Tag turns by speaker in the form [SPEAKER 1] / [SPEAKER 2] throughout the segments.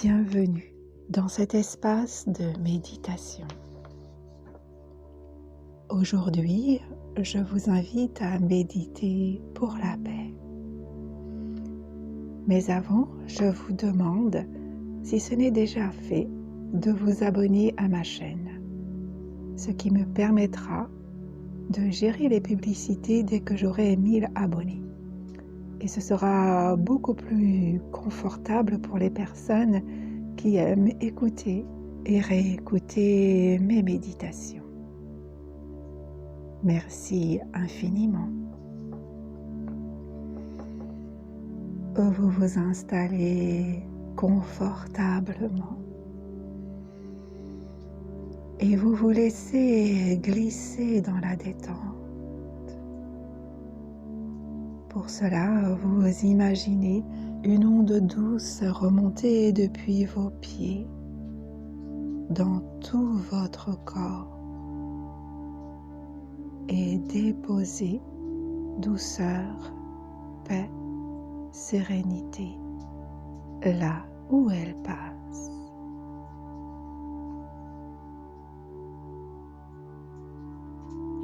[SPEAKER 1] Bienvenue dans cet espace de méditation. Aujourd'hui, je vous invite à méditer pour la paix. Mais avant, je vous demande, si ce n'est déjà fait, de vous abonner à ma chaîne, ce qui me permettra de gérer les publicités dès que j'aurai 1000 abonnés. Et ce sera beaucoup plus confortable pour les personnes qui aiment écouter et réécouter mes méditations. Merci infiniment. Vous vous installez confortablement et vous vous laissez glisser dans la détente. Pour cela, vous imaginez une onde douce remonter depuis vos pieds dans tout votre corps et déposer douceur, paix, sérénité là où elle passe.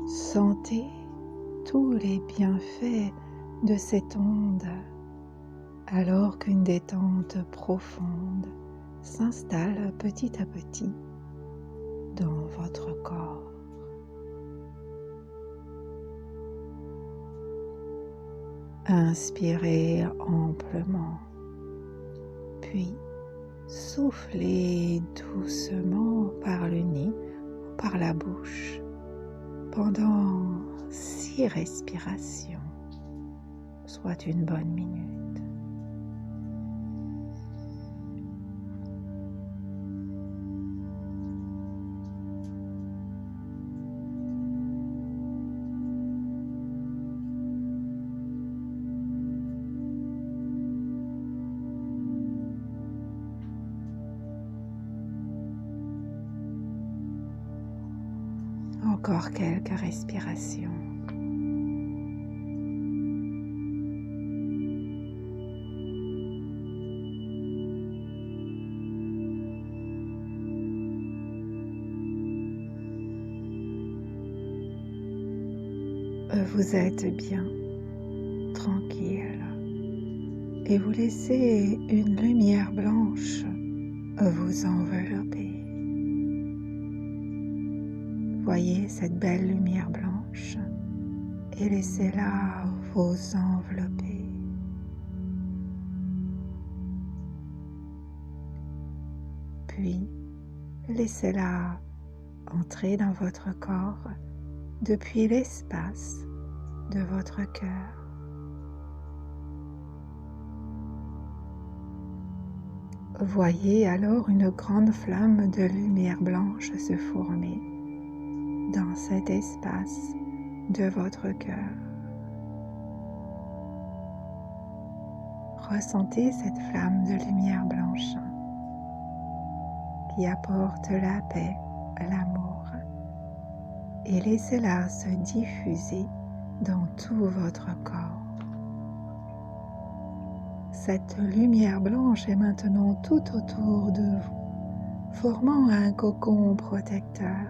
[SPEAKER 1] Sentez tous les bienfaits de cette onde alors qu'une détente profonde s'installe petit à petit dans votre corps. Inspirez amplement, puis soufflez doucement par le nez ou par la bouche pendant 6 respirations, soit une bonne minute. Encore quelques respirations. Vous êtes bien, tranquille, et vous laissez une lumière blanche vous envelopper. Voyez cette belle lumière blanche et laissez-la vous envelopper. Puis, laissez-la entrer dans votre corps depuis l'espace de votre cœur. Voyez alors une grande flamme de lumière blanche se former dans cet espace de votre cœur. Ressentez cette flamme de lumière blanche qui apporte la paix, l'amour, et laissez-la se diffuser dans tout votre corps. Cette lumière blanche est maintenant tout autour de vous, formant un cocon protecteur.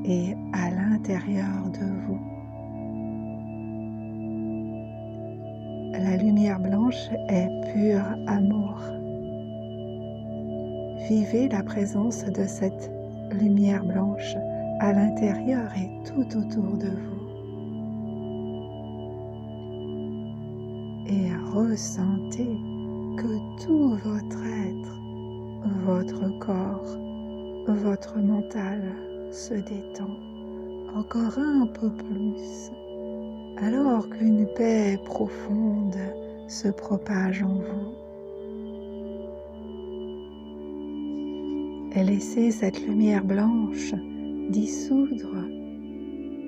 [SPEAKER 1] Et à l'intérieur de vous, la lumière blanche est pur amour. Vivez la présence de cette lumière blanche à l'intérieur et tout autour de vous. Et ressentez que tout votre être, votre corps, votre mental se détend encore un peu plus, alors qu'une paix profonde se propage en vous. Et laissez cette lumière blanche dissoudre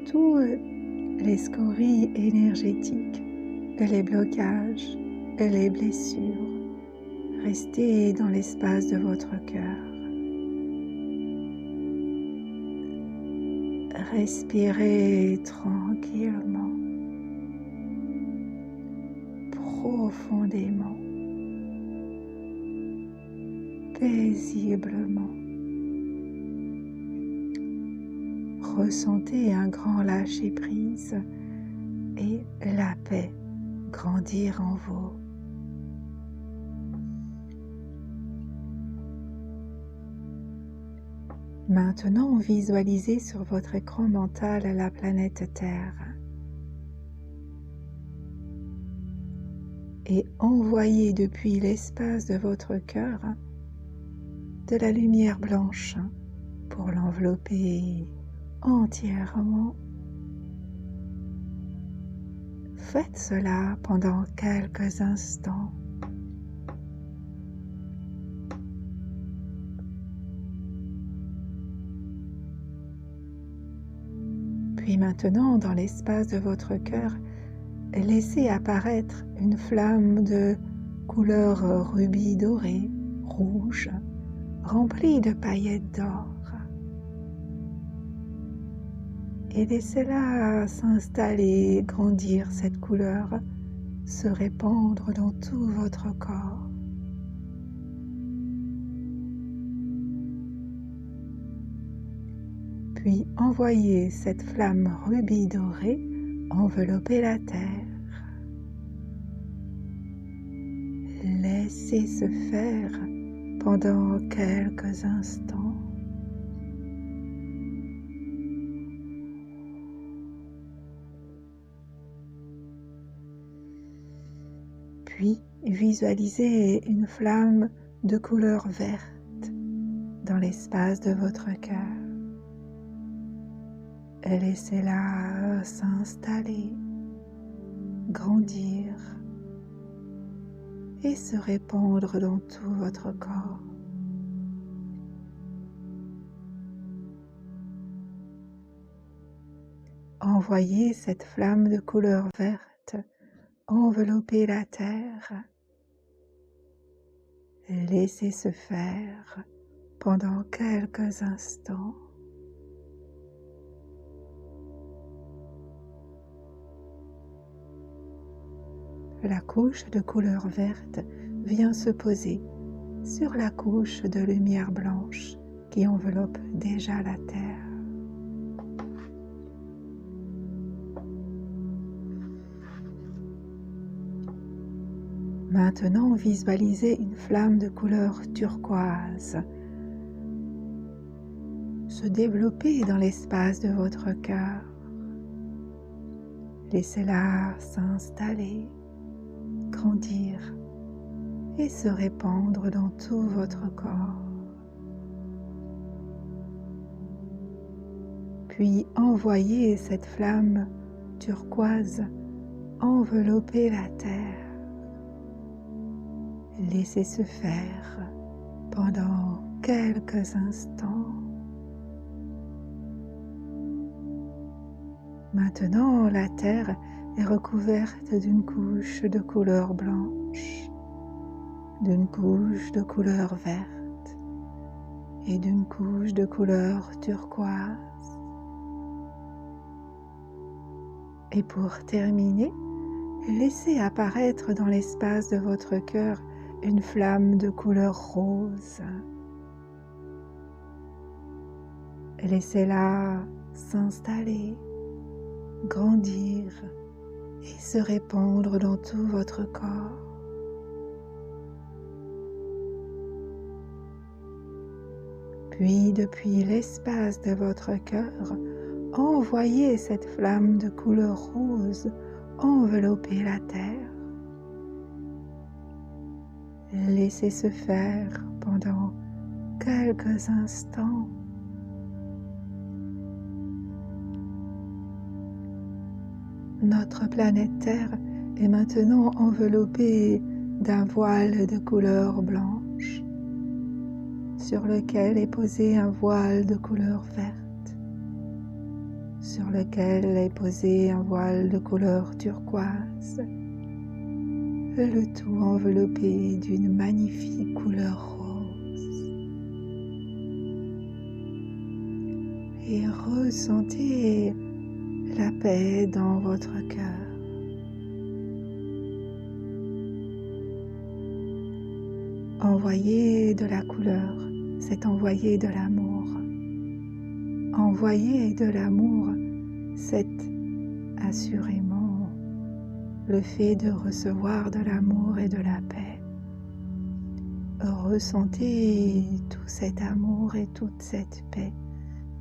[SPEAKER 1] tous les scories énergétiques, les blocages et les blessures. Restez dans l'espace de votre cœur. Respirez tranquillement, profondément. paisiblement. Ressentez un grand lâcher-prise et la paix grandir en vous. Maintenant, visualisez sur votre écran mental la planète Terre et envoyez depuis l'espace de votre cœur de la lumière blanche pour l'envelopper entièrement. Faites cela pendant quelques instants. Puis maintenant, dans l'espace de votre cœur, laissez apparaître une flamme de couleur rubis doré, rouge, remplie de paillettes d'or. Et laissez-la s'installer, grandir cette couleur, se répandre dans tout votre corps. Puis envoyez cette flamme rubis dorée envelopper la terre. Laissez se faire pendant quelques instants. Puis visualisez une flamme de couleur verte dans l'espace de votre cœur. Laissez-la s'installer, grandir et se répandre dans tout votre corps. Envoyez cette flamme de couleur verte envelopper la terre. Laissez se faire pendant quelques instants. La couche de couleur verte vient se poser sur la couche de lumière blanche qui enveloppe déjà la terre. Maintenant, visualisez une flamme de couleur turquoise se développer dans l'espace de votre cœur. Laissez-la s'installer, grandir et se répandre dans tout votre corps. Puis envoyez cette flamme turquoise envelopper la terre. Laissez se faire pendant quelques instants. Maintenant, la terre est recouverte d'une couche de couleur blanche, d'une couche de couleur verte et d'une couche de couleur turquoise. Et pour terminer, laissez apparaître dans l'espace de votre cœur une flamme de couleur rose. Laissez-la s'installer, grandir et se répandre dans tout votre corps. Puis, depuis l'espace de votre cœur, envoyez cette flamme de couleur rose envelopper la terre. Laissez se faire pendant quelques instants. Notre planète Terre est maintenant enveloppée d'un voile de couleur blanche, sur lequel est posé un voile de couleur verte, sur lequel est posé un voile de couleur turquoise, le tout enveloppé d'une magnifique couleur rose. Et ressentez la paix dans votre cœur. Envoyez de la couleur, c'est envoyer de l'amour. Envoyer de l'amour, c'est assurément le fait de recevoir de l'amour et de la paix. Ressentez tout cet amour et toute cette paix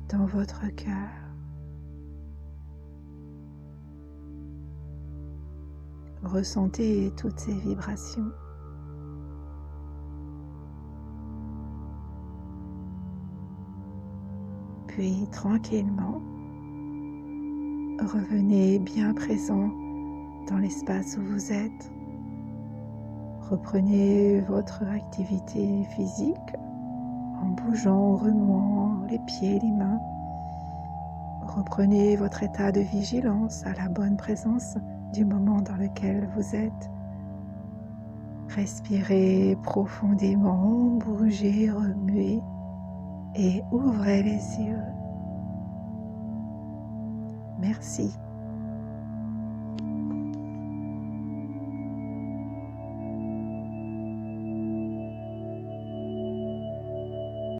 [SPEAKER 1] dans votre cœur. Ressentez toutes ces vibrations. Puis tranquillement, revenez bien présent dans l'espace où vous êtes. Reprenez votre activité physique en bougeant, en remuant les pieds, les mains. Reprenez votre état de vigilance à la bonne présence du moment dans lequel vous êtes. Respirez profondément, bougez, remuez et ouvrez les yeux. Merci.